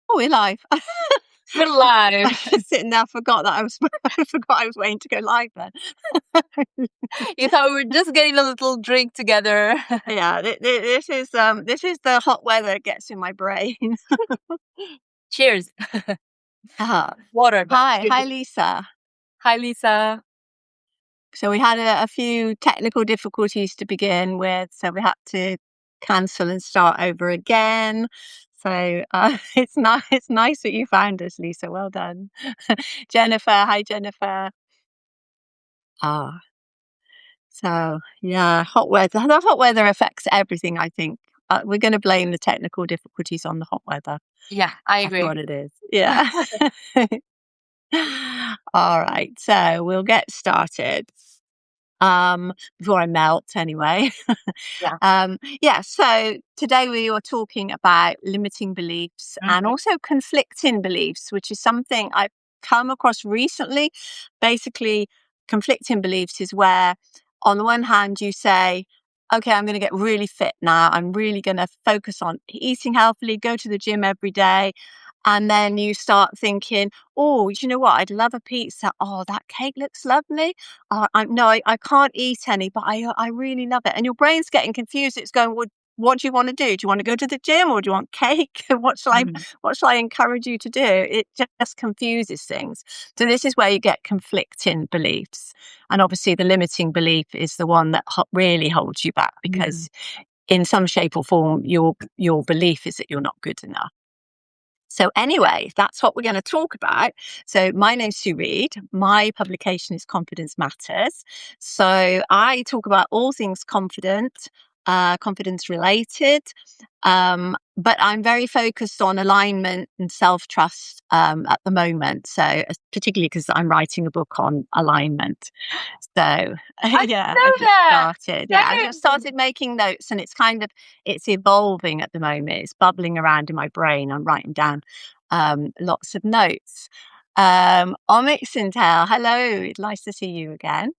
Oh, we're live. We're live. I was sitting there, forgot that I was I forgot I was waiting to go live then. You thought we were just getting a little drink together. Yeah, this is the hot weather that gets in my brain. Cheers. Ah, Water, but hi Lisa. hi, Lisa. So we had a few technical difficulties to begin with, so we had to cancel and start over again. So it's nice that you found us, Lisa. Well done. Jennifer, hi Jennifer. Ah, so yeah, hot weather. The hot weather affects everything, I think. We're going to blame the technical difficulties on the hot weather. Yeah, I That's agree. what it is. Yeah. All right. So we'll get started. Before I melt anyway. Yeah. Yeah, so today we were talking about limiting beliefs and Mhm. also conflicting beliefs, which is something I've come across recently. Basically, conflicting beliefs is where, on the one hand, you say, okay, I'm going to get really fit now. I'm really going to focus on eating healthily, go to the gym every day. And then you start thinking, oh, you know what? I'd love a pizza. Oh, that cake looks lovely. I can't eat any, but I really love it. And your brain's getting confused. It's going, well, what do you want to do? Do you want to go to the gym or do you want cake? Mhm. What shall I encourage you to do? It just confuses things. So this is where you get conflicting beliefs. And obviously the limiting belief is the one that really holds you back Mhm. because in some shape or form, your belief is that you're not good enough. So anyway, that's what we're going to talk about. So my name's Sue Reid. My publication is Confidence Matters. So I talk about all things confidence related. But I'm very focused on alignment and self-trust at the moment. So particularly because I'm writing a book on alignment. So I yeah, know I've just that. started. Yeah, I've just Same. started making notes, and it's evolving at the moment. It's bubbling around in my brain. I'm writing down lots of notes. Omik Sintel, hello. It's nice to see you again.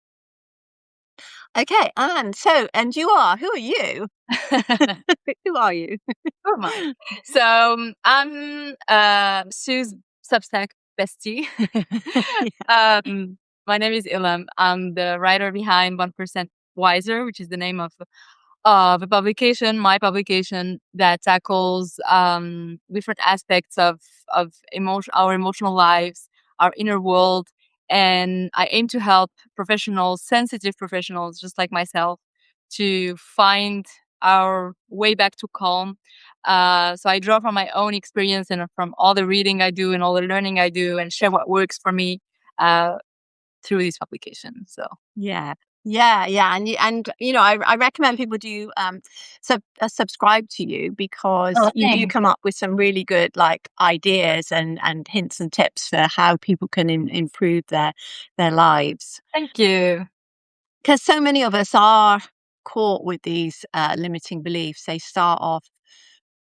Okay, and you are. Who are you? Who are you? Who am I? So I'm Sue's Substack bestie. Yeah. My name is Ilham. I'm the writer behind 1% Wiser, which is the name of a publication, my publication that tackles different aspects of our emotional lives, our inner world, and I aim to help professionals, sensitive professionals, just like myself, to find our way back to calm. So I draw from my own experience and from all the reading I do and all the learning I do, and share what works for me uh, through this publication. So Yeah. Yeah, and you know, I recommend people do subscribe to you because oh, you do thanks. come up with some really good like ideas and hints and tips for how people can improve their lives. Thank you. Because so many of us are caught with these limiting beliefs. They start off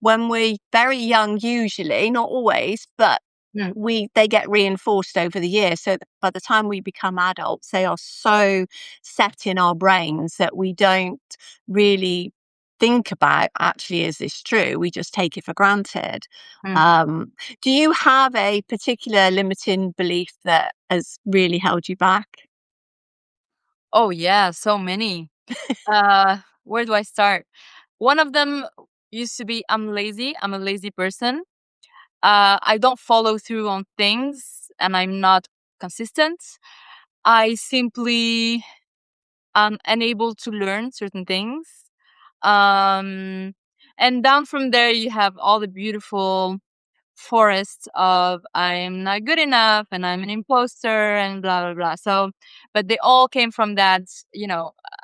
when we're very young, usually, not always, but Mm. they get reinforced over the years. So by the time we become adults, they are so set in our brains that we don't really think about actually, is this true? We just take it for granted. Mm. Um, do you have a particular limiting belief that has really held you back? Oh yeah, so many. Where do I start? One of them used to be I'm lazy. I'm a lazy person. I don't follow through on things and I'm not consistent. I simply am unable to learn certain things. Um, and down from there, you have all the beautiful forest of I'm not good enough and I'm an imposter and blah blah blah. So, but they all came from that,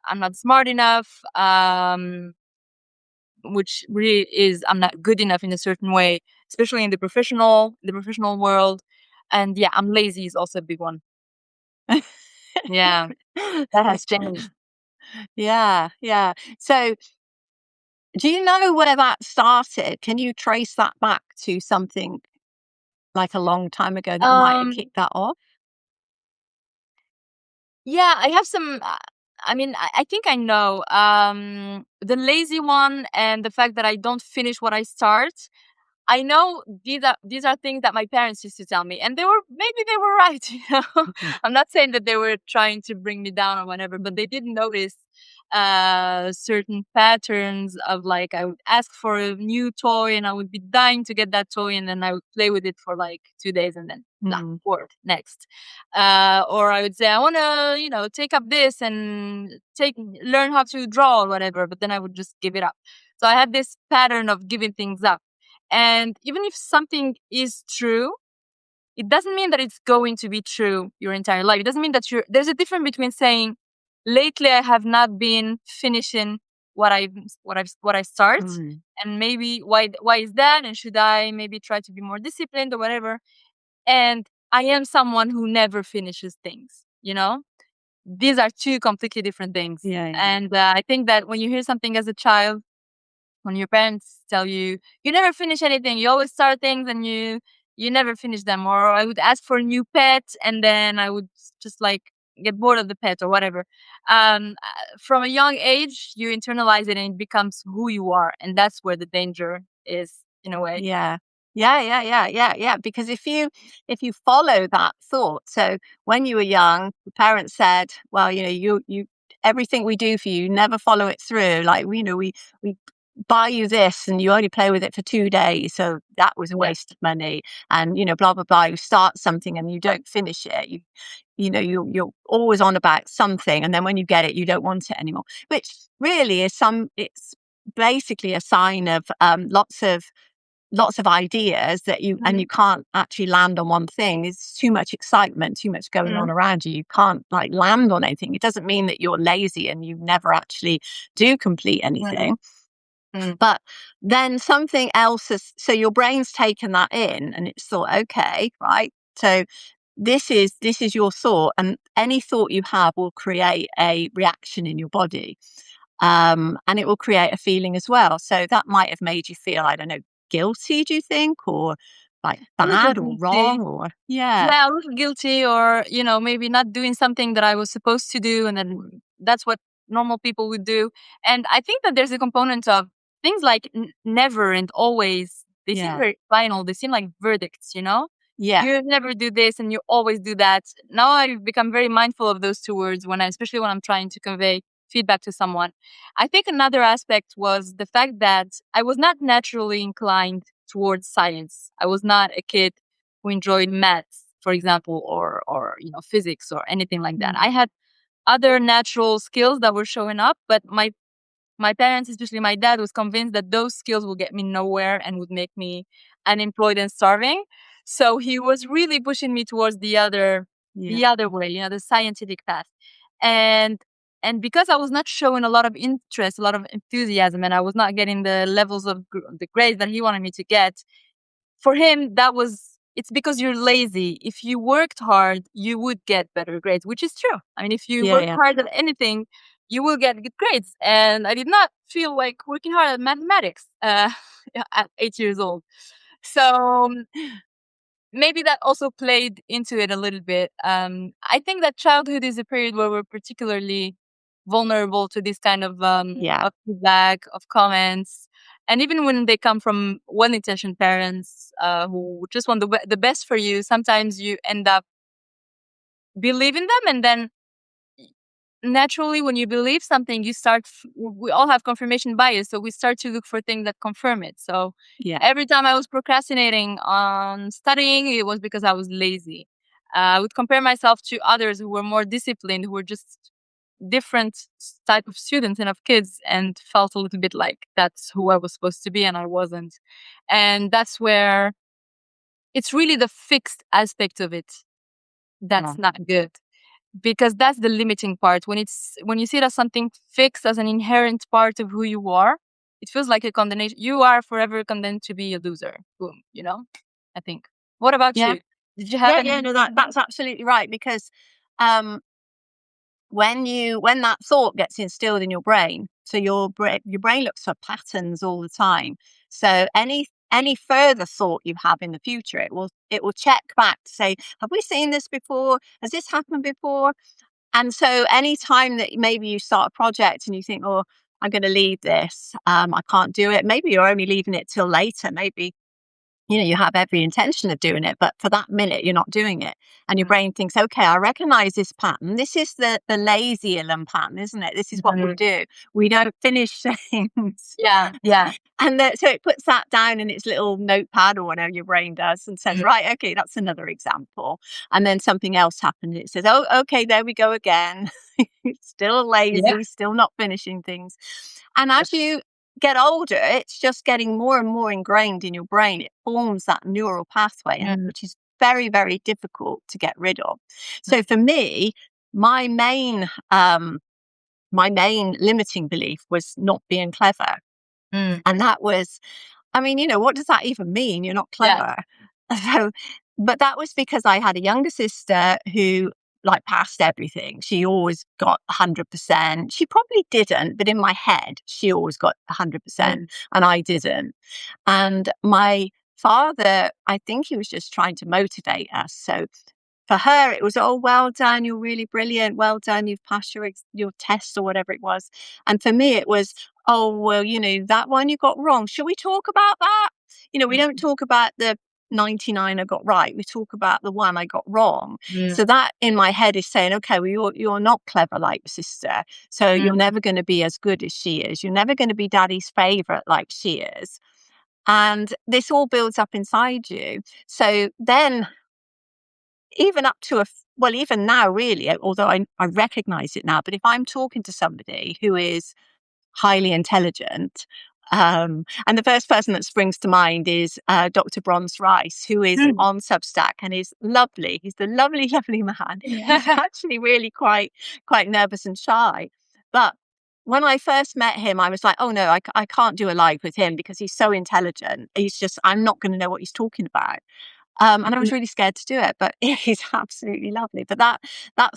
I'm not smart enough, which really is I'm not good enough in a certain way, especially in the professional world. And yeah, I'm lazy is also a big one. Yeah, that has changed. Yeah, yeah. So, do you know where that started? Can you trace that back to something like a long time ago that might have Um, kicked that off? yeah, I have some. I think I know. The lazy one and the fact that I don't finish what I start. I know these are things that my parents used to tell me, and maybe they were right. I'm not saying that they were trying to bring me down or whatever, but they did notice certain patterns of, like, I would ask for a new toy and I would be dying to get that toy, and then I would play with it for like 2 days and then bored next. Or I would say I want to, take up this and learn how to draw or whatever, but then I would just give it up. So I had this pattern of giving things up. And even if something is true, it doesn't mean that it's going to be true your entire life. It doesn't mean that there's a difference between saying, lately I have not been finishing what I start, and maybe why is that, and should I maybe try to be more disciplined or whatever. And I am someone who never finishes things, these are two completely different things. Yeah. And I think that when you hear something as a child, when your parents tell you you never finish anything, you always start things and you never finish them, or I would ask for a new pet and then I would just like get bored of the pet or whatever. From a young age, you internalize it and it becomes who you are, and that's where the danger is, in a way. Yeah. Yeah. Because if you follow that thought, so when you were young, the parents said, well, you everything we do for you, never follow it through. Like, we buy you this and you only play with it for 2 days. So that was a Yeah. waste of money. And, blah, blah, blah. You start something and you don't finish it. You're always on about something. And then when you get it, you don't want it anymore, which really it's basically a sign of lots of ideas that and you can't actually land on one thing. There's too much excitement, too much going on Mm. around you. You can't like land on anything. It doesn't mean that you're lazy and you never actually do complete anything. Mm. But then something else so your brain's taken that in and it's thought, okay, right. So this is your thought, and any thought you have will create a reaction in your body. And it will create a feeling as well. So that might have made you feel, I don't know, guilty, do you think? Or like A little bad or guilty. wrong or yeah. Yeah, a little guilty, or maybe not doing something that I was supposed to do, and then that's what normal people would do. And I think that there's a component of things like never and always. They seem Yeah. very final. They seem like verdicts. Yeah. You never do this, and you always do that. Now I've become very mindful of those two words especially when I'm trying to convey feedback to someone. I think another aspect was the fact that I was not naturally inclined towards science. I was not a kid who enjoyed maths, for example, or physics or anything like that. I had other natural skills that were showing up, but my parents, especially my dad, was convinced that those skills will get me nowhere and would make me unemployed and starving. So he was really pushing me towards the other way, the scientific path. And and because I was not showing a lot of interest, a lot of enthusiasm, and I was not getting the levels of the grades that he wanted me to get, for him it's because you're lazy. If you worked hard, you would get better grades, which is true. I mean, if you Yeah. work Yeah. hard at anything, you will get good grades. And I did not feel like working hard at mathematics at 8 years old. So maybe that also played into it a little bit. I think that childhood is a period where we're particularly vulnerable to this kind Yeah. of feedback, of comments. And even when they come from well-intentioned parents who just want the best for you, sometimes you end up believing them. And then naturally, when you believe something, we all have confirmation bias. So we start to look for things that confirm it. So Yeah. every time I was procrastinating on studying, it was because I was lazy. I would compare myself to others who were more disciplined, who were just different type of students and of kids, and felt a little bit like that's who I was supposed to be and I wasn't. And that's where it's really the fixed aspect of it that's not good, because that's the limiting part. When you see it as something fixed, as an inherent part of who you are, it feels like a condemnation. You are forever condemned to be a loser. Boom. I think. What about Yeah. you? Did you have Yeah. any? Yeah. No, that's absolutely right. Because um when that thought gets instilled in your brain, so your brain looks for patterns all the time. So any further thought you have in the future, it will check back to say, have we seen this before? Has this happened before? And so any time that maybe you start a project and you think, oh, I'm going to leave this, I can't do it. Maybe you're only leaving it till later. Maybe you have every intention of doing it, but for that minute, you're not doing it. And your Mm. brain thinks, okay, I recognize this pattern. This is the lazy Ellen pattern, isn't it? This is what we Mhm. do. We don't finish things. Yeah, yeah. And so it puts that down in its little notepad or whatever your brain does and says, Mhm. right, okay, that's another example. And then something else happened. It says, oh, okay, there we go again. Still Yeah. lazy, still not finishing things. And as you get older, it's just getting more and more ingrained in your brain. It forms that neural pathway, and Mm. which is very, very difficult to get rid of. So for me, my main my main limiting belief was not being clever. Mm. And that was, I mean, what does that even mean? You're not Yeah. clever. So, but that was because I had a younger sister who like passed everything. She always got 100%. She probably didn't, but in my head, she always got 100% Mm. and I didn't. And my father, I think he was just trying to motivate us. So for her, it was, oh, well done, you're really brilliant. Well done, you've passed your test or whatever it was. And for me, it was, oh, well, that one you got wrong. Shall we talk about that? We don't Mm. talk about the 99 I got right. We talk about the one I got wrong. Mm. So that in my head is saying, okay, well, you're not clever like your sister. So Mm. you're never going to be as good as she is. You're never going to be daddy's favorite like she is. And this all builds up inside you. So then even up to well, even now, really, although I recognize it now, but if I'm talking to somebody who is highly intelligent, and the first person that springs to mind is Dr. Bronze Rice, who is Mm. on Substack and is lovely. He's the lovely, lovely man. He's actually really quite nervous and shy. But when I first met him, I was like, oh no, I can't do a live with him because he's so intelligent. I'm not going to know what he's talking about. And I was really scared to do it, but he's absolutely lovely. But that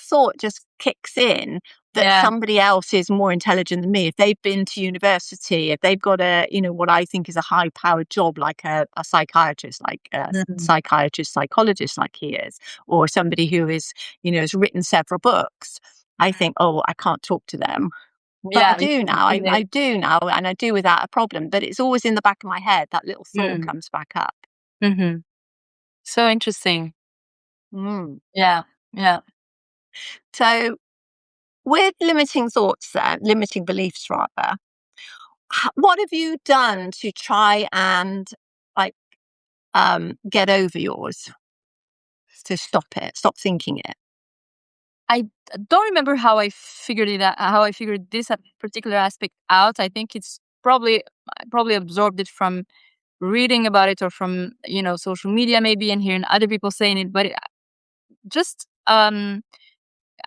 thought just kicks in that Yeah. somebody else is more intelligent than me. If they've been to university, if they've got what I think is a high powered job, like a psychiatrist, like a Mm. psychiatrist, psychologist, like he is, or somebody who has written several books, I think, oh, I can't talk to them. But I Yeah, do now. I do now, and I do without a problem. But it's always in the back of my head. That little thought Mm. comes back up. Mhm. So interesting. Mm. Yeah, yeah. So, with limiting thoughts, limiting beliefs, rather, what have you done to try and like get over yours, to stop thinking it? I don't remember how I figured it out, how I figured this particular aspect out. I think it's I probably absorbed it from reading about it or from social media maybe and hearing other people saying it. But just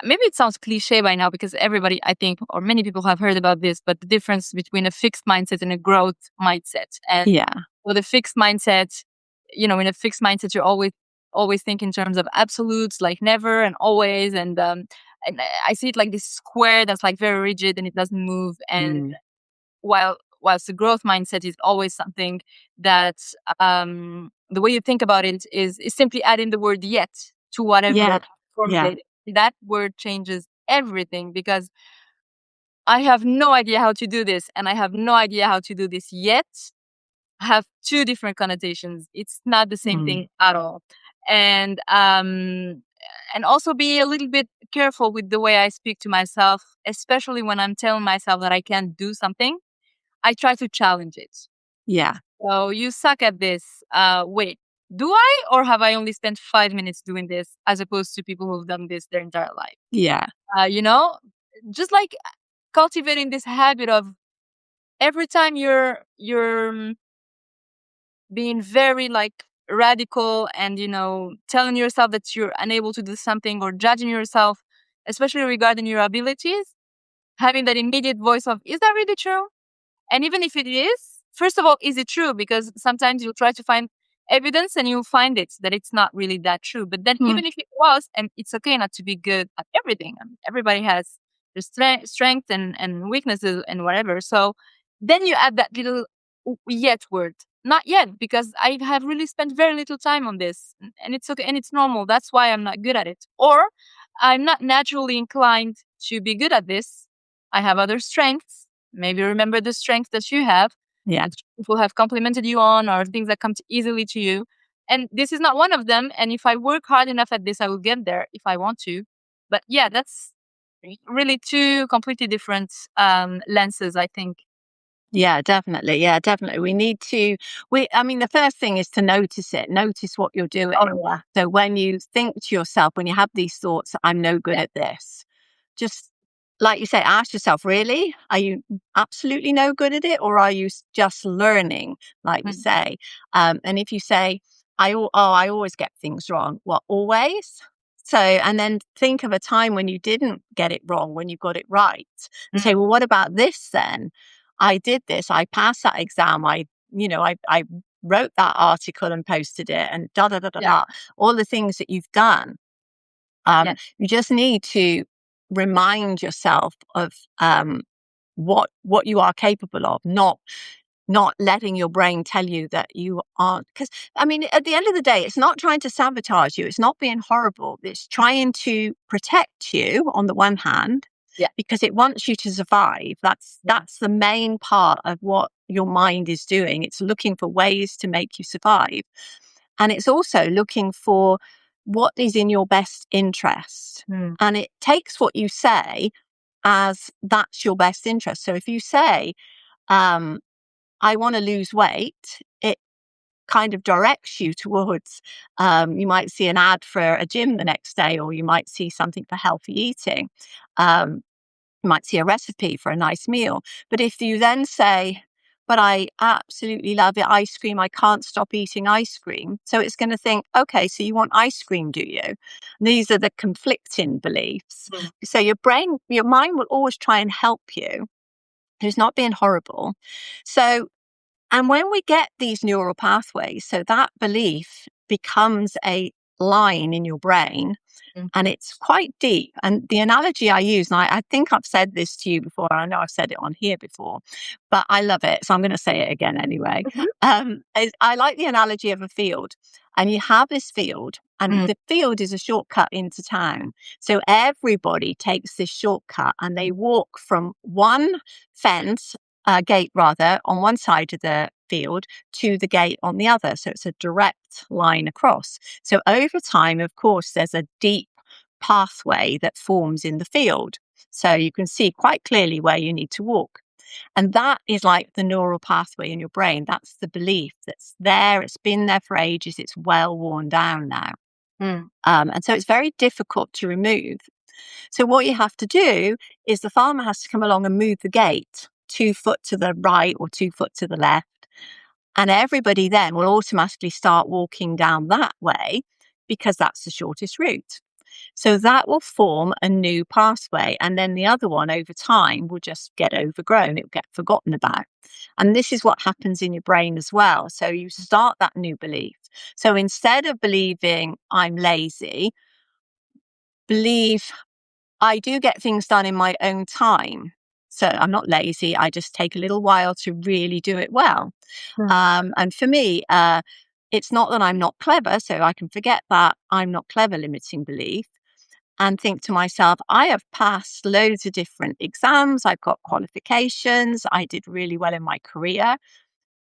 maybe it sounds cliche by now because everybody, I think, or many people have heard about this. But the difference between a fixed mindset and a growth mindset, and Yeah. with a fixed mindset, in a fixed mindset, you're always think in terms of absolutes, like never and always, and I see it like this square that's like very rigid and it doesn't move. And Mm. whilst the growth mindset is always something that the way you think about it is simply adding the word yet to whatever Yeah. you Yeah. formulate. That word changes everything because I have no idea how to do this and I have no idea how to do this yet have two different connotations. It's not the same Mm. thing at all. And also be a little bit careful with the way I speak to myself, especially when I'm telling myself that I can't do something. I try to challenge it. Yeah. So you suck at this. Wait, do I or have I only spent 5 minutes doing this as opposed to people who've done this their entire life? Yeah. Uh, you know, just like cultivating this habit of every time you're being very like radical and telling yourself that you're unable to do something or judging yourself, especially regarding your abilities, having that immediate voice of, is that really true? And even if it is, first of all, is it true? Because sometimes you'll try to find evidence and you'll find it that it's not really that true. But then Mm. even if it was, and it's okay not to be good at everything. I mean, everybody has their strengths and weaknesses and whatever. So then you add that little yet word. Not yet, because I have really spent very little time on this. And it's okay and it's normal. That's why I'm not good at it. Or I'm not naturally inclined to be good at this. I have other strengths. Maybe remember the strength that you have. Yeah. that people have complimented you on, or things that come easily to you. And this is not one of them. And if I work hard enough at this, I will get there if I want to. But yeah, that's really two completely different lenses, I think. Yeah, definitely. Yeah, definitely. I mean, the first thing is to notice it, notice what you're doing. Oh yeah, So when you think to yourself, when you have these thoughts, I'm no good yeah. at this, just like you say, ask yourself, really? Are you absolutely no good at it? Or are you just learning, like you Mm, say? And if you say, I always get things wrong. What, always? So, and then think of a time when you didn't get it wrong, when you got it right. And say, mm, well, what about this then? I did this. I passed that exam. I wrote that article and posted it and da da da da yeah, da. All the things that you've done. yeah. You just need to remind yourself of what you are capable of, not letting your brain tell you that you aren't. Because I mean, at the end of the day, it's not trying to sabotage you. It's not being horrible. It's trying to protect you on the one hand, Yeah. because it wants you to survive. That's the main part of what your mind is doing. It's looking for ways to make you survive. And it's also looking for what is in your best interest. Mm, And it takes what you say as that's your best interest. So if you say, um, I want to lose weight, it kind of directs you towards, you might see an ad for a gym the next day, or you might see something for healthy eating. Um, you might see a recipe for a nice meal. But if you then say, but I absolutely love it, ice cream, I can't stop eating ice cream. So it's going to think, okay, so you want ice cream, do you? These are the conflicting beliefs. mm, So your mind will always try and help you. Who's not being horrible. So, and when we get these neural pathways, so that belief becomes a line in your brain, mm, and it's quite deep. And the analogy I use, and I think I've said this to you before, I know I've said it on here before, but I love it. So I'm going to say it again anyway. mhm, I like the analogy of a field, and you have this field, and mm, the field is a shortcut into town. So everybody takes this shortcut and they walk from one fence, gate rather, on one side of the field to the gate on the other. So it's a direct line across. So over time, of course, there's a deep pathway that forms in the field. So you can see quite clearly where you need to walk. And that is like the neural pathway in your brain. That's the belief that's there. It's been there for ages. It's well worn down now. mm, And so it's very difficult to remove. So what you have to do is the farmer has to come along and move the gate 2 foot to the right or 2 foot to the left. And everybody then will automatically start walking down that way because that's the shortest route. So that will form a new pathway. And then the other one over time will just get overgrown, it will get forgotten about. And this is what happens in your brain as well. So you start that new belief. So instead of believing I'm lazy, believe I do get things done in my own time. So I'm not lazy. I just take a little while to really do it well. mm, And for me, it's not that I'm not clever. So I can forget that I'm not clever limiting belief and think to myself, I have passed loads of different exams. I've got qualifications. I did really well in my career.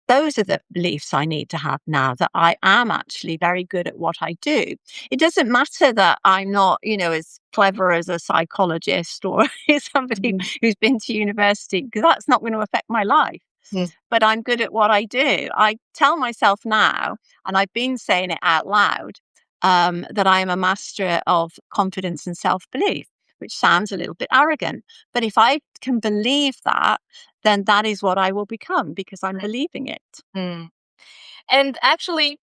Those are the beliefs I need to have now, that I am actually very good at what I do. It doesn't matter that I'm not, as clever as a psychologist or somebody mm, who's been to university, because that's not going to affect my life, mm, but I'm good at what I do. I tell myself now, and I've been saying it out loud, that I am a master of confidence and self belief, which sounds a little bit arrogant. But if I can believe that, then that is what I will become because I'm believing it. mm. And actually,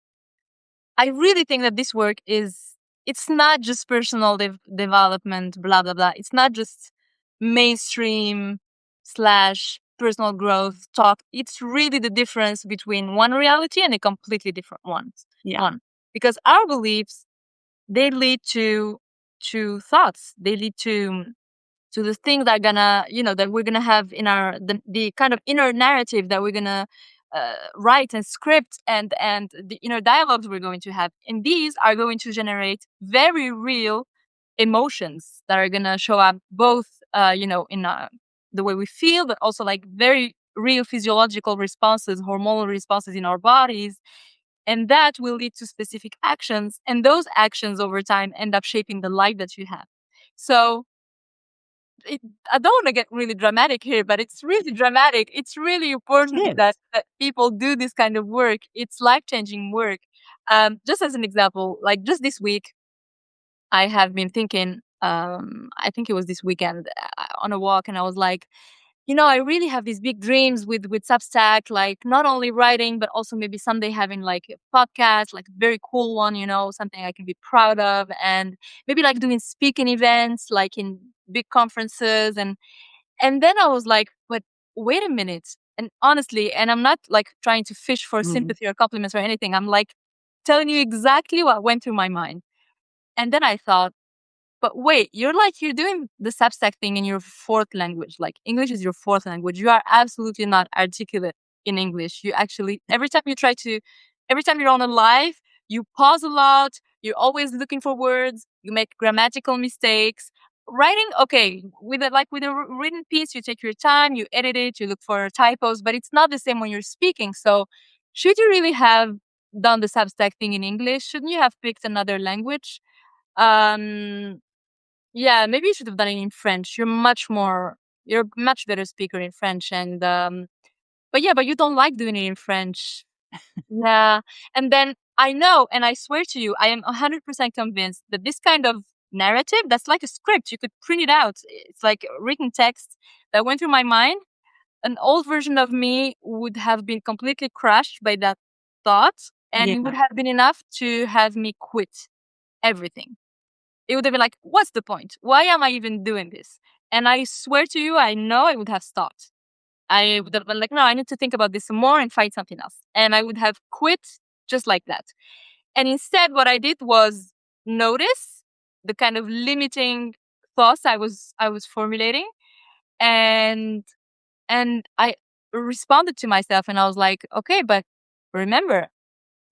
I really think that this work it's not just personal development, blah, blah, blah. It's not just mainstream slash personal growth talk. It's really the difference between one reality and a completely different Yeah. one. Because our beliefs, they lead to thoughts. They lead to the things that are gonna, that we're gonna have in the kind of inner narrative that we're gonna write and script, and the inner dialogues we're going to have, and these are going to generate very real emotions that are gonna show up both in the way we feel, but also like very real physiological responses, hormonal responses in our bodies. And that will lead to specific actions. And those actions over time end up shaping the life that you have. So it, I don't want to get really dramatic here, but it's really dramatic. It's really important Yes. that people do this kind of work. It's life-changing work. Just as an example, like just this week, I have been thinking, I think it was this weekend on a walk, and I was like, I really have these big dreams with Substack, like not only writing, but also maybe someday having like a podcast, like a very cool one, something I can be proud of, and maybe like doing speaking events, like in big conferences, and then I was like, but wait a minute, and honestly, and I'm not like trying to fish for sympathy or compliments or anything. I'm like telling you exactly what went through my mind, and then I thought, but wait, you're doing the Substack thing in your fourth language. Like English is your fourth language. You are absolutely not articulate in English. You actually every time you're on a live, you pause a lot. You're always looking for words. You make grammatical mistakes. Writing, okay, with a written piece, you take your time, you edit it, you look for typos, but it's not the same when you're speaking. So, should you really have done the Substack thing in English? Shouldn't you have picked another language? Um, yeah, maybe you should have done it in French. You're a much better speaker in French, and but you don't like doing it in French. Yeah, and then I know, and I swear to you, I am 100% convinced that this kind of narrative, that's like a script. You could print it out. It's like written text that went through my mind. An old version of me would have been completely crushed by that thought, and it would Yeah. have been enough to have me quit everything. It would have been like, what's the point? Why am I even doing this? And I swear to you, I know I would have stopped. I would have been like, no, I need to think about this some more and find something else. And I would have quit just like that. And instead, what I did was notice the kind of limiting thoughts I was formulating, and I responded to myself, and I was like, okay, but remember,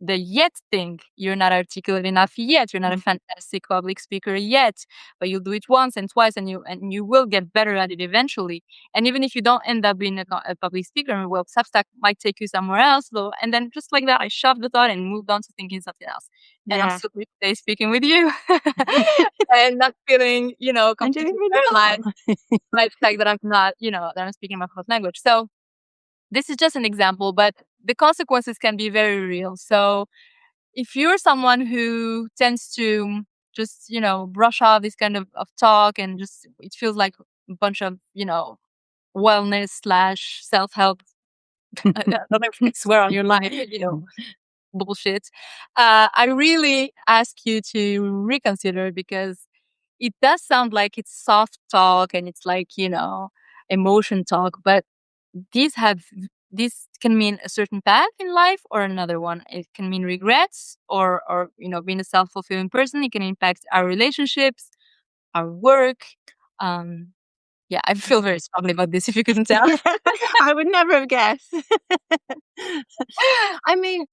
the yet thing. You're not articulate enough yet. You're not a fantastic public speaker yet, but you'll do it once and twice, and you will get better at it eventually. And even if you don't end up being a public speaker, well, Substack might take you somewhere else, though. And then just like that, I shoved the thought and moved on to thinking something else. And I'm Yeah. still today speaking with you, and not feeling, I'm doing completely really paralyzed well. by the fact that I'm not, that I'm speaking my fourth language. So this is just an example, but the consequences can be very real. So if you're someone who tends to just, brush off this kind of talk, and just it feels like a bunch of, wellness slash self-help, I don't know if you can swear on your line, bullshit. I really ask you to reconsider, because it does sound like it's soft talk and it's like, emotion talk, but these have this can mean a certain path in life or another one. It can mean regrets, or being a self-fulfilling person. It can impact our relationships, our work. Um, yeah, I feel very strongly about this, if you couldn't tell. I would never have guessed. I mean,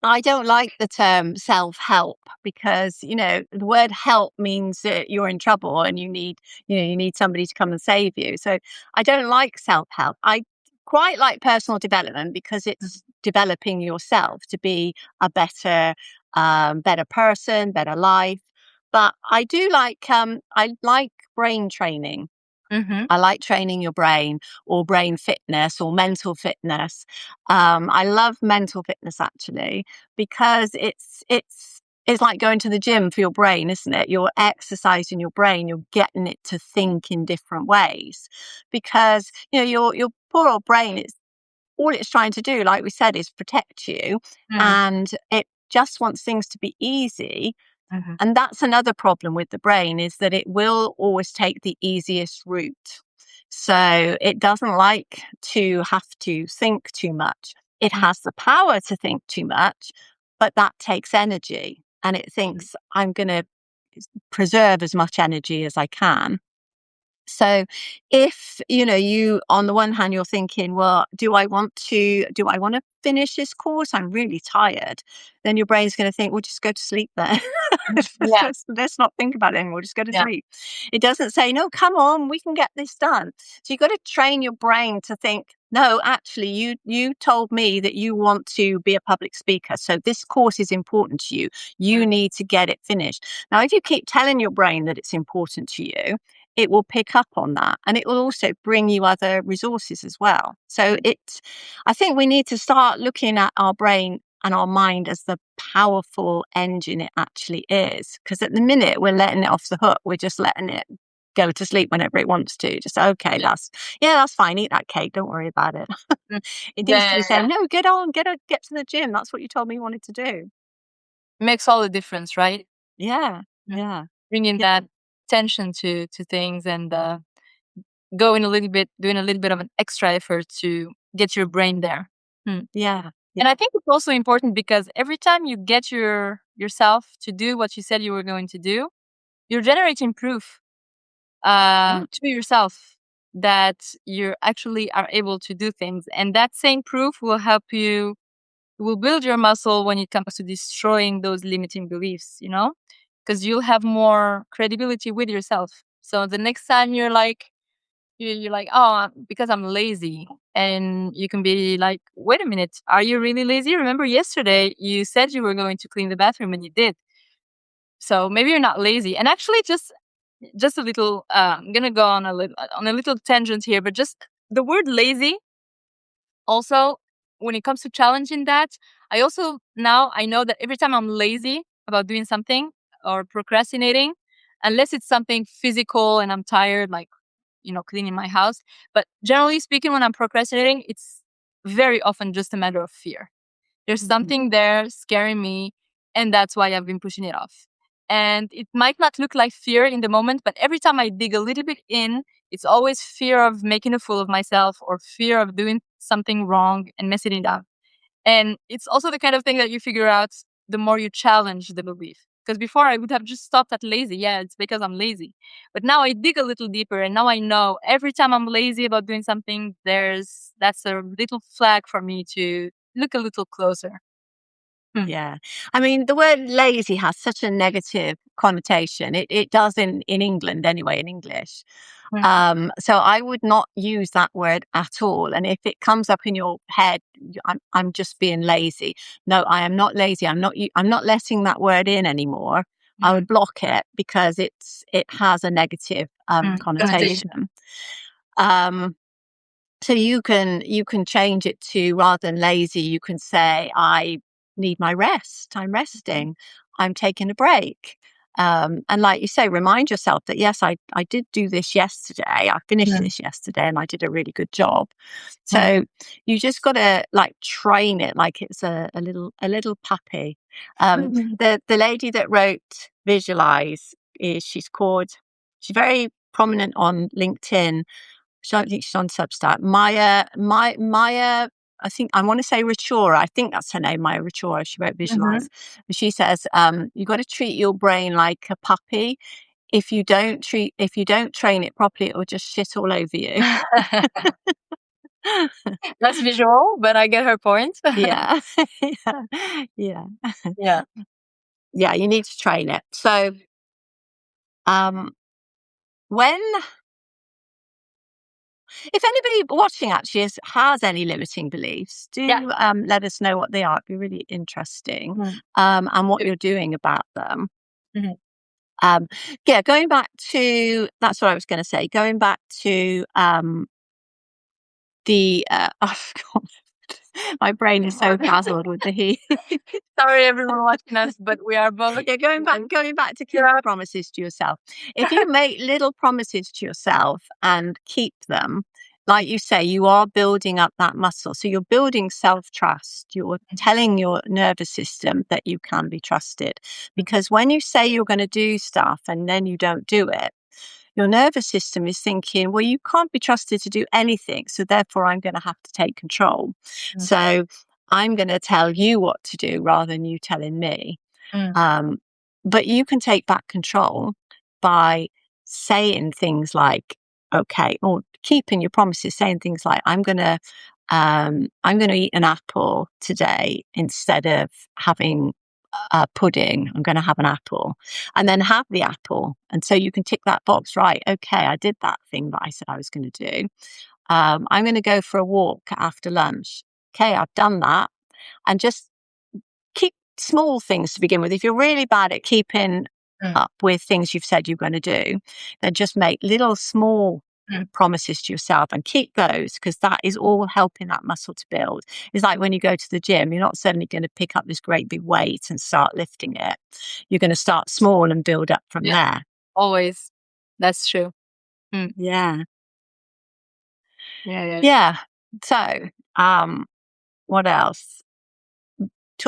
I don't like the term self-help because, the word help means that you're in trouble and you need somebody to come and save you. So I don't like self-help. I quite like personal development because it's developing yourself to be a better person, better life. But I like brain training. Mm-hmm. I like training your brain, or brain fitness, or mental fitness. I love mental fitness actually because it's like going to the gym for your brain, isn't it? You're exercising your brain. You're getting it to think in different ways because your poor old brain is all it's trying to do, like we said, is protect you, and it just wants things to be easy. Mm-hmm. And that's another problem with the brain, is that it will always take the easiest route. So it doesn't like to have to think too much. It has the power to think too much, but that takes energy. And it thinks, I'm going to preserve as much energy as I can. So if, you, on the one hand, you're thinking, well, do I want to finish this course? I'm really tired. Then your brain's going to think, well, just go to sleep then. Yeah. Let's not think about it anymore. Just go to Yeah. sleep. It doesn't say, no, come on, we can get this done. So you've got to train your brain to think, no, actually, you told me that you want to be a public speaker. So this course is important to you. You need to get it finished. Now, if you keep telling your brain that it's important to you, it will pick up on that, and it will also bring you other resources as well. So I think we need to start looking at our brain and our mind as the powerful engine it actually is. Because at the minute we're letting it off the hook, we're just letting it go to sleep whenever it wants to. Just okay, Yeah. that's fine. Eat that cake. Don't worry about it. Mm. It Yeah, needs to yeah, be yeah. saying, no, get on, get to the gym. That's what you told me you wanted to do. Makes all the difference, right? Yeah, Mm. yeah, Bringing yeah, that tension to things and going a little bit, doing a little bit of an extra effort to get your brain there. Hmm. yeah, yeah. And I think it's also important because every time you get yourself to do what you said you were going to do, you're generating proof Mm, to yourself that you actually are able to do things, and that same proof will help you, will build your muscle when it comes to destroying those limiting beliefs. Because you'll have more credibility with yourself. So the next time you're like, oh, because I'm lazy. And you can be like, wait a minute, are you really lazy? Remember yesterday you said you were going to clean the bathroom and you did. So maybe you're not lazy. And actually just a little, I'm going to go on a little tangent here, but just the word lazy also, when it comes to challenging that, I know that every time I'm lazy about doing something or procrastinating, unless it's something physical and I'm tired, like cleaning my house. But generally speaking, when I'm procrastinating, it's very often just a matter of fear. There's mhm. something there scaring me, and that's why I've been pushing it off. And it might not look like fear in the moment, but every time I dig a little bit in, it's always fear of making a fool of myself or fear of doing something wrong and messing it up. And it's also the kind of thing that you figure out the more you challenge the belief. Because before I would have just stopped at lazy. Yeah, it's because I'm lazy. But now I dig a little deeper and now I know every time I'm lazy about doing something, that's a little flag for me to look a little closer. Hmm. Yeah. I mean, the word lazy has such a negative connotation. It does in England anyway, in English. Hmm. So I would not use that word at all. And if it comes up in your head, I'm just being lazy. No, I am not lazy. I'm not letting that word in anymore. I Hmm. would block it because it has a negative Hmm. Connotation. connotation. Um, so you can change it to, rather than lazy, you can say, I need my rest. I'm resting. I'm taking a break. And like you say, remind yourself that yes, I did do this yesterday. I finished Hmm. this yesterday and I did a really good job. Hmm. So you just gotta like train it like it's a little puppy. Hmm. The lady that wrote Visualize she's very prominent on LinkedIn. I don't think she's on Substack. Maya, I want to say Ratura. I think that's her name, Maya Ratura. She wrote Hmm. Visualize. And she says, you got to treat your brain like a puppy. If you don't train it properly, it will just shit all over you. That's visual, but I get her point. Yeah. Yeah. Yeah. Yeah. Yeah. You need to train it. So, um, when if anybody watching actually has any limiting beliefs, Yeah. do let us know what they are. It'd be really interesting, Hmm. and what you're doing about them. Hmm. Um, yeah, going back to that's what I was going to say. Going back to the oh God, my brain is so frazzled with the heat. Sorry, everyone watching us, but we are both. Yeah, going back to keeping Yeah. promises to yourself. If you make little promises to yourself and keep them, like you say, you are building up that muscle. So you're building self-trust. You're telling your nervous system that you can be trusted. Because when you say you're going to do stuff and then you don't do it, your nervous system is thinking, well, you can't be trusted to do anything. So therefore, I'm going to have to take control. Mm. So I'm going to tell you what to do rather than you telling me. Mm. Um, but you can take back control by saying things like, okay, or keeping your promises, saying things like, I'm going to eat an apple today instead of having pudding. I'm going to have an apple, and then have the apple. And so you can tick that box, right? Okay, I did that thing that I said I was going to do. I'm going to go for a walk after lunch. Okay, I've done that. And just keep small things to begin with. If you're really bad at keeping up with things you've said you're going to do, then just make little small promises to yourself and keep those, because that is all helping that muscle to build. It's like when you go to the gym, you're not suddenly going to pick up this great big weight and start lifting it. You're going to start small and build up from Yeah, there. always. That's true. Mm. Yeah. Yeah, yeah. Yeah. So, what else?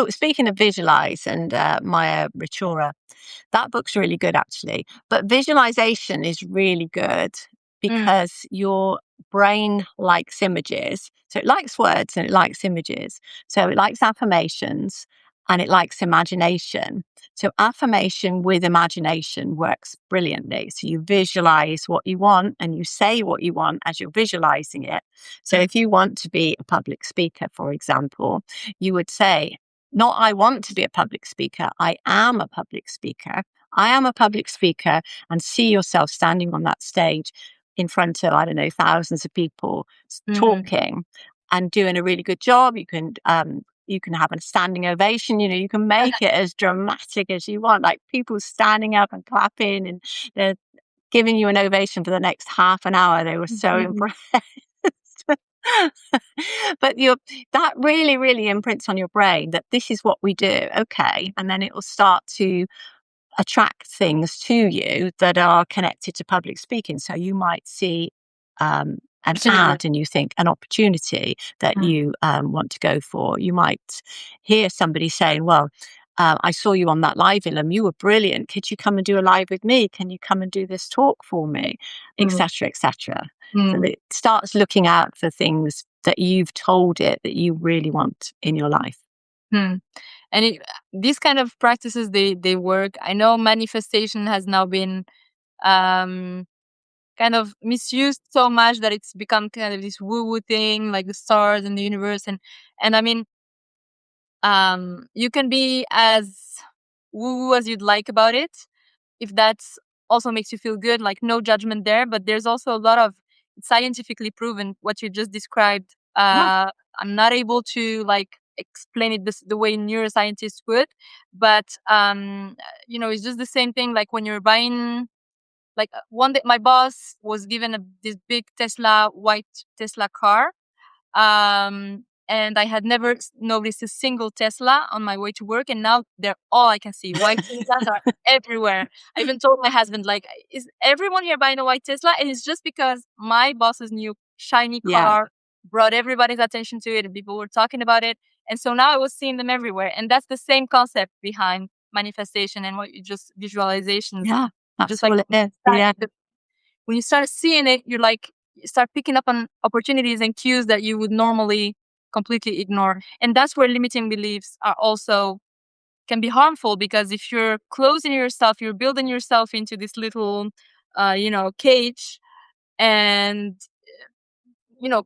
Speaking of visualize and Maya Ritura, that book's really good actually. But visualization is really good Mm, because your brain likes images. So it likes words and it likes images. So it likes affirmations and it likes imagination. So affirmation with imagination works brilliantly. So you visualize what you want and you say what you want as you're visualizing it. So mm, if you want to be a public speaker, for example, you would say, not I want to be a public speaker, I am a public speaker. I am a public speaker, and see yourself standing on that stage in front of, I don't know, thousands of people mm, talking and doing a really good job. You can have a standing ovation. You can make it as dramatic as you want, like people standing up and clapping, and they're giving you an ovation for the next half an hour. They were so mm, impressed. But that really, really imprints on your brain that this is what we do. Okay. And then it will start to attract things to you that are connected to public speaking. So you might see an Absolutely. ad and you think an opportunity that Mm, you want to go for. You might hear somebody saying, well, I saw you on that live, Ilham. You were brilliant. Could you come and do a live with me? Can you come and do this talk for me? mm, Etc. Etc. So mm, it starts looking out for things that you've told it that you really want in your life. mm. And these kind of practices, they work. I know manifestation has now been um, kind of misused so much that it's become kind of this woo woo thing, like the stars and the universe. And I mean, you can be as woo woo as you'd like about it, if that's also makes you feel good, like no judgment there. But there's also a lot of scientifically proven what you just described. Yeah. I'm not able to like explain it the way neuroscientists would, but it's just the same thing. Like when you're buying, like one day my boss was given this big white Tesla car, and I had never noticed a single Tesla on my way to work, and now they're all I can see. White Teslas are everywhere. I even told my husband, like, is everyone here buying a white Tesla? And it's just because my boss's new shiny Yeah. car brought everybody's attention to it, and people were talking about it. And so now I was seeing them everywhere. And that's the same concept behind manifestation and what you just visualizations. Yeah. Just That's like all it is. start Yeah. when you start seeing it, you start picking up on opportunities and cues that you would normally completely ignore. And that's where limiting beliefs are also can be harmful, because if you're closing yourself, you're building yourself into this little, cage, and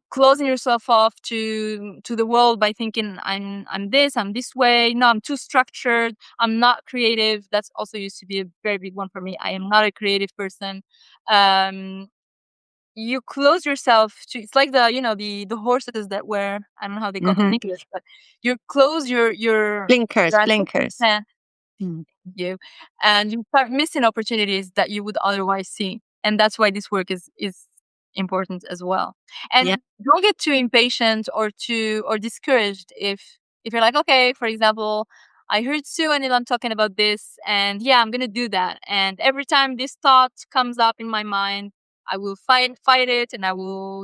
closing yourself off to the world by thinking I'm this way. No, I'm too structured. I'm not creative. That's also used to be a very big one for me. I am not a creative person. Um, you close yourself to, it's like the horses that wear, I don't know how they call them in Hmm. English, but you close Blinkers, your attention blinkers. span, Mm. you and you start missing opportunities that you would otherwise see. And that's why this work is important as well. Yeah. And don't get too impatient or discouraged if you're like, okay, for example, I heard Sue and Ilan talking about this, and yeah, I'm gonna do that. And every time this thought comes up in my mind, I will fight it, and I will,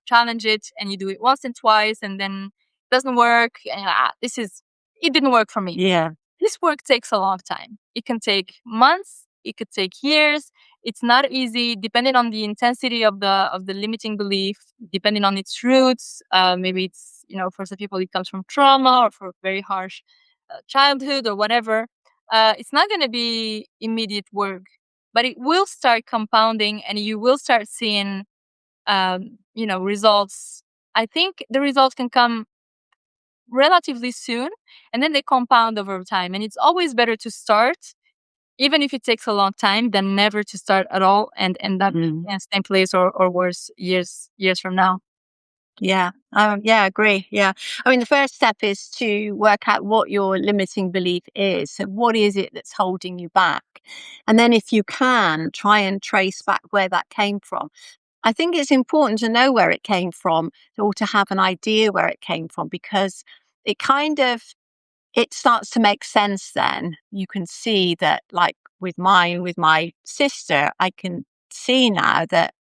challenge it. And you do it once and twice, and then it doesn't work. And it didn't work for me. Yeah. This work takes a long time. It can take months, it could take years. It's not easy, depending on the intensity of the limiting belief, depending on its roots. Maybe it's, for some people it comes from trauma or for very harsh childhood or whatever. It's not going to be immediate work, but it will start compounding, and you will start seeing, results. I think the results can come relatively soon, and then they compound over time. And it's always better to start, even if it takes a long time, than never to start at all and end up in the same place or worse years from now. Yeah. Yeah, I agree. Yeah. I mean, the first step is to work out what your limiting belief is. So what is it that's holding you back? And then if you can, try and trace back where that came from. I think it's important to know where it came from or to have an idea where it came from, because it kind of, it starts to make sense then. You can see that, like with my sister, I can see now that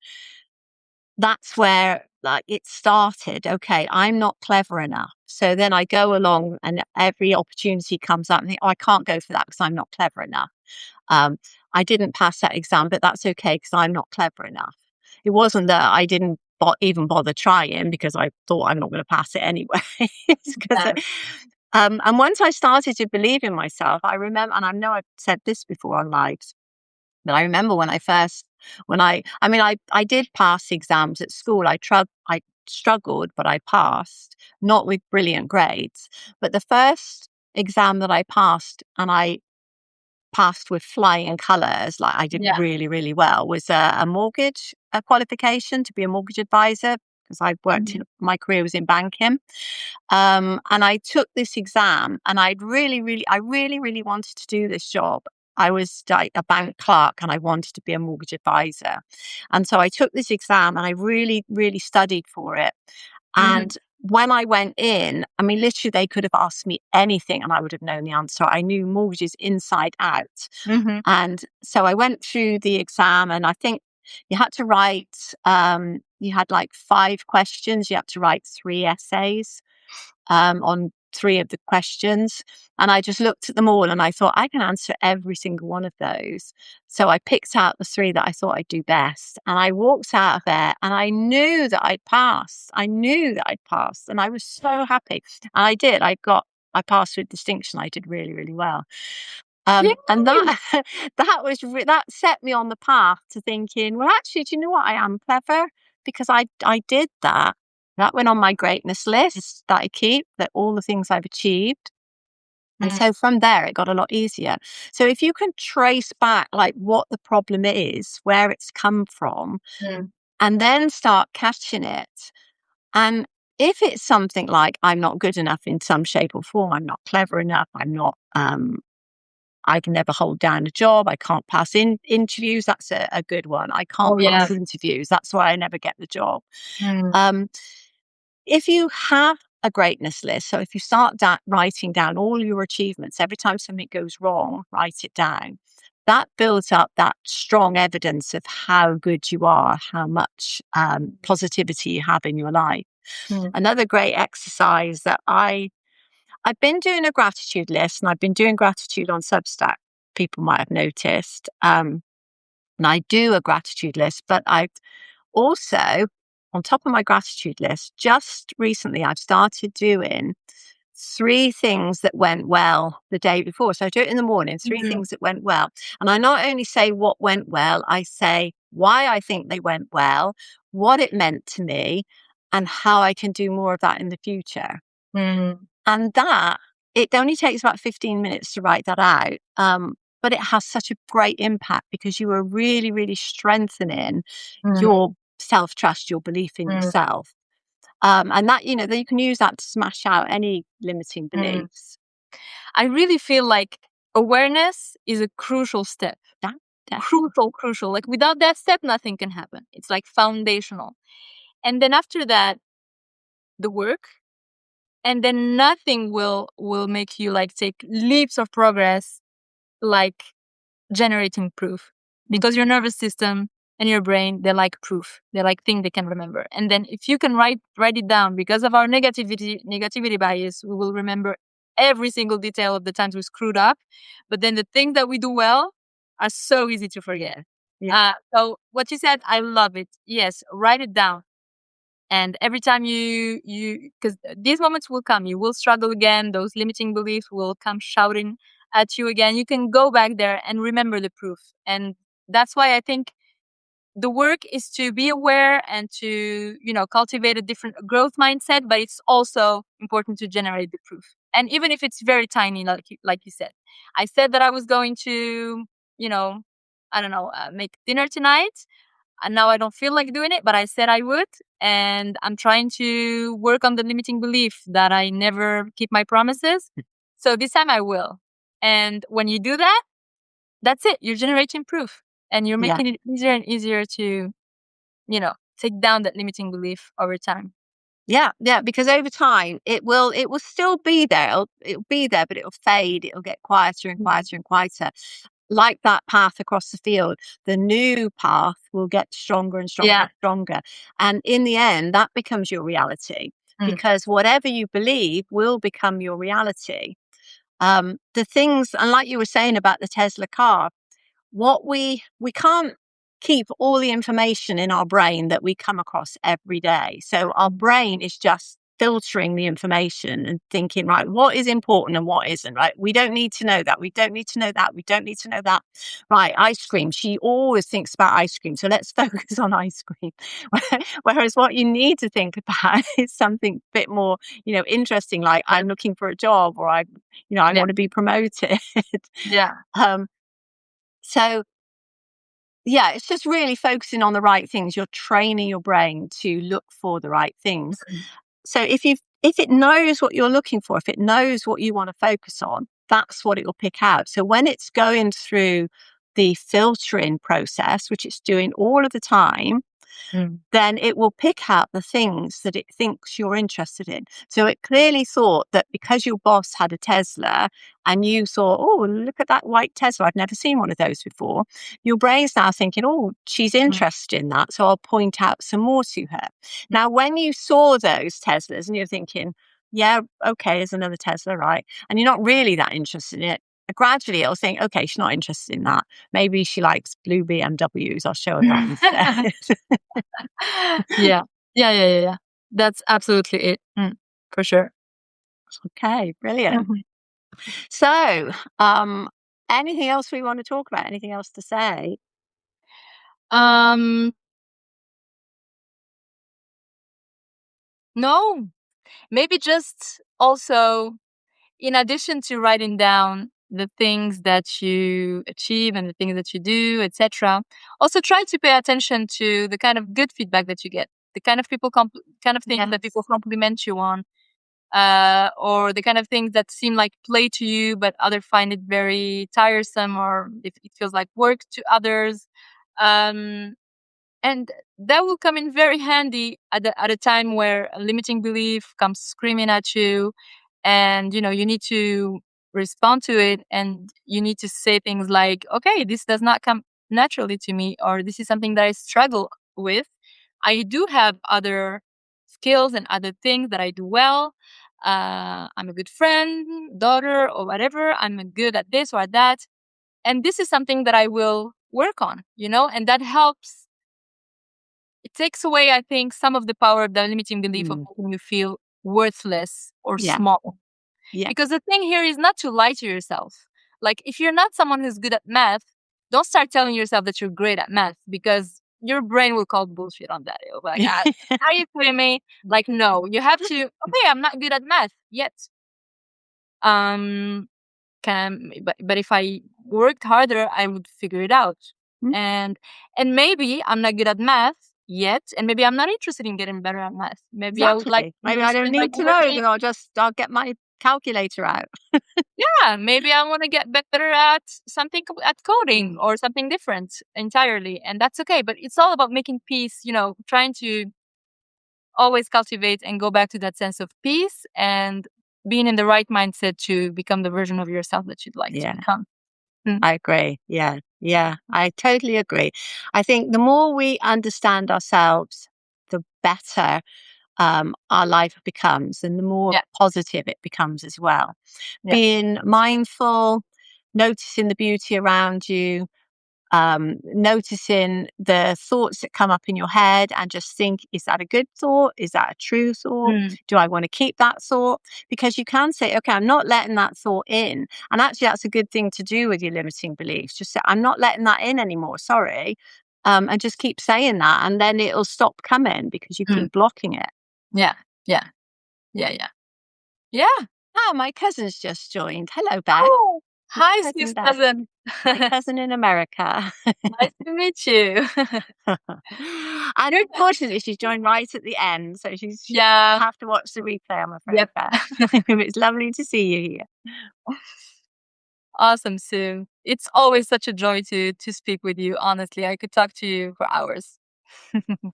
that's where, like, it started. Okay, I'm not clever enough. So then I go along and every opportunity comes up and think, oh, I can't go for that because I'm not clever enough. Um, I didn't pass that exam, but that's okay because I'm not clever enough. It wasn't that I didn't even bother trying because I thought I'm not going to pass it anyway. It's 'cause and once I started to believe in myself, I remember, and I know I've said this before on lives, but I remember when I first, I mean, I did pass exams at school. I struggled, but I passed, not with brilliant grades. But the first exam that I passed, and I passed with flying colours, like I did Yeah. really, really well, was a mortgage qualification to be a mortgage advisor, because I worked in, my career was in banking. And I took this exam, and I really, really wanted to do this job. I was like a bank clerk and I wanted to be a mortgage advisor. And so I took this exam and I really, really studied for it. And when I went in, I mean, literally, they could have asked me anything and I would have known the answer. I knew mortgages inside out. Mm-hmm. And so I went through the exam, and I think you had to write, you had like 5 questions. You had to write 3 essays on 3 of the questions. And I just looked at them all and I thought, I can answer every single one of those. So I picked out the 3 that I thought I'd do best. And I walked out of there and I knew that I'd passed. I knew that I'd passed. And I was so happy. And I did. I passed with distinction. I did really, really well. And Yay! that that set me on the path to thinking, well, actually, do you know what? I am clever because I did that. That went on my greatness list that I keep, that all the things I've achieved. And so from there, it got a lot easier. So if you can trace back like what the problem is, where it's come from, Mm. and then start catching it. And if it's something like I'm not good enough in some shape or form, I'm not clever enough, I'm not I can never hold down a job. I can't pass in interviews. That's a good one. I can't Oh yeah. pass interviews. That's why I never get the job. Mm. Um, if you have a greatness list, so if you start writing down all your achievements, every time something goes wrong, write it down. That builds up that strong evidence of how good you are, how much positivity you have in your life. Mm. Another great exercise that I've been doing a gratitude list, and I've been doing gratitude on Substack. People might have noticed. And I do a gratitude list, but I've also, on top of my gratitude list, just recently, I've started doing 3 things that went well the day before. So I do it in the morning, 3 things that went well. And I not only say what went well, I say why I think they went well, what it meant to me, and how I can do more of that in the future. Mm. And that, it only takes about 15 minutes to write that out. But it has such a great impact because you are really, really strengthening Mm. your self trust, your belief in Mm. yourself. And that, that you can use that to smash out any limiting Mm. beliefs. I really feel like awareness is a crucial step. That, definitely. Crucial. Like without that step, nothing can happen. It's like foundational. And then after that, the work. And then nothing will make you like take leaps of progress, like generating proof, because your nervous system and your brain, they like proof, they like things they can remember. And then if you can write it down, because of our negativity bias, we will remember every single detail of the times we screwed up, but then the things that we do well are so easy to forget. Yeah. So what you said, I love it. Yes, write it down. And every time because these moments will come, you will struggle again, those limiting beliefs will come shouting at you again. You can go back there and remember the proof. And that's why I think the work is to be aware and to, cultivate a different growth mindset, but it's also important to generate the proof. And even if it's very tiny, like you said, I said that I was going to, you know, I don't know, make dinner tonight. And now I don't feel like doing it, but I said I would. And I'm trying to work on the limiting belief that I never keep my promises. So this time I will. And when you do that, that's it. You're generating proof and you're Yeah. making it easier and easier to, take down that limiting belief over time. Yeah, yeah, because over time it will still be there. It'll be there, but it'll fade. It'll get quieter and Mm. quieter and quieter. Like that path across the field, the new path will get stronger and stronger Yeah. and stronger. And in the end, that becomes your reality, Mm. because whatever you believe will become your reality. The things, and like you were saying about the Tesla car, what we can't keep all the information in our brain that we come across every day. So our brain is just filtering the information and thinking, right, what is important and what isn't, right? We don't need to know that. We don't need to know that. We don't need to know that. Right, ice cream. She always thinks about ice cream. So let's focus on ice cream. Whereas what you need to think about is something a bit more, interesting, like I'm looking for a job, or I Yeah. want to be promoted. Yeah. um, so yeah, it's just really focusing on the right things. You're training your brain to look for the right things. Mm. So if it knows what you're looking for, if it knows what you want to focus on, that's what it will pick out. So when it's going through the filtering process, which it's doing all of the time, Mm. then it will pick out the things that it thinks you're interested in. So it clearly thought that because your boss had a Tesla and you thought, oh, look at that white Tesla, I've never seen one of those before. Your brain's now thinking, oh, she's Mm. interested in that, so I'll point out some more to her. Now, when you saw those Teslas and you're thinking, yeah, okay, there's another Tesla, right? And you're not really that interested in it. Gradually, it'll think, okay, she's not interested in that. Maybe she likes blue BMWs. I'll show her that instead. Yeah. Yeah, yeah, yeah, yeah. That's absolutely it. For sure. Okay, brilliant. Mhm. So, anything else we want to talk about? Anything else to say? Um, no, maybe just also, in addition to writing down the things that you achieve and the things that you do, etc., also try to pay attention to the kind of good feedback that you get, the kind of kind of things that Yes. people compliment you on, or the kind of things that seem like play to you, but others find it very tiresome, or if it feels like work to others. Um, and that will come in very handy at a time where a limiting belief comes screaming at you, and you need to respond to it, and you need to say things like, okay, this does not come naturally to me, or this is something that I struggle with. I do have other skills and other things that I do well. I'm a good friend, daughter, or whatever. I'm good at this or at that, and this is something that I will work on, and that helps. It takes away, I think, some of the power of the limiting belief of Mm, making you feel worthless or yeah. small. Yeah. Because the thing here is not to lie to yourself. Like, if you're not someone who's good at math, don't start telling yourself that you're great at math, because your brain will call bullshit on that. It'll be like, are you kidding me? Like, no, you have to, okay, I'm not good at math yet. Um, but if I worked harder, I would figure it out. Mm, And maybe I'm not good at math yet, and maybe I'm not interested in getting better at math. Maybe I would like exactly. Maybe to I don't spend my need to know. energy. Then I'll get my calculator out. Yeah, maybe I want to get better at something, at coding Mm, or something different entirely, and that's okay. But it's all about making peace. Trying to always cultivate and go back to that sense of peace, and being in the right mindset to become the version of yourself that you'd like to yeah, become. Mm. I agree. Yeah, yeah, I totally agree. I think the more we understand ourselves, the better our life becomes, and the more Yeah, positive it becomes as well. yeah. Being mindful, noticing the beauty around you, noticing the thoughts that come up in your head, and just think, is that a good thought? Is that a true thought? Mm. Do I want to keep that thought? Because you can say, okay, I'm not letting that thought in. And actually, that's a good thing to do with your limiting beliefs. Just say, I'm not letting that in anymore. Sorry. and just keep saying that, and then it'll stop coming because you Mm. keep blocking it. Yeah. Yeah. Yeah. Yeah. Yeah. Ah, my cousin's just joined. Hello, Beck. Oh, hi, Cousin Sue's Beck, cousin. my cousin in America. Nice to meet you. And unfortunately, she's joined right at the end, so she'll Yeah. have to watch the replay, I'm afraid, Yep. Beck. It's lovely to see you here. Awesome, Sue. It's always such a joy to speak with you. Honestly, I could talk to you for hours.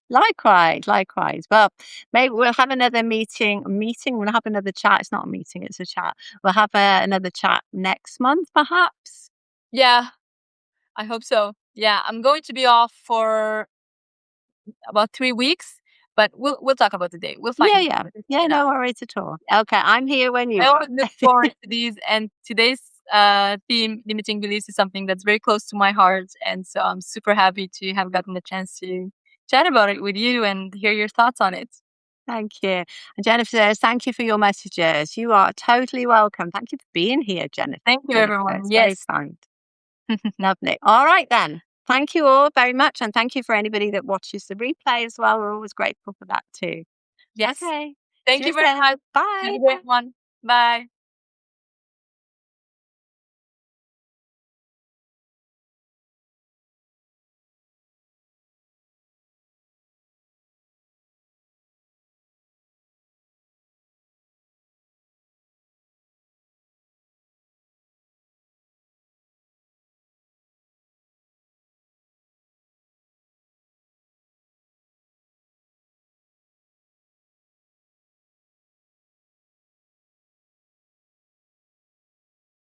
Likewise, likewise. Well, maybe we'll have another meeting, we'll have another chat. It's not a meeting, it's a chat. We'll have another chat next month, perhaps. Yeah, I hope so. Yeah, I'm going to be off for about 3 weeks, but we'll talk about the day. We'll Yeah, find yeah. it Yeah, out. no worries at all. Yeah. Okay, I'm here when I you are. always look forward to these, and today's theme, limiting beliefs, is something that's very close to my heart, and so I'm super happy to have gotten the chance to chat about it with you and hear your thoughts on it. Thank you. And Jennifer says, thank you for your messages. You are totally welcome. Thank you for being here, Jennifer. Thank you, Jennifer, everyone. it's very Yes. kind. Lovely. All right, then. Thank you all very much. And thank you for anybody that watches the replay as well. We're always grateful for that too. Yes. Okay. Thank you Cheers very then. much. Have Bye. a great one. Bye.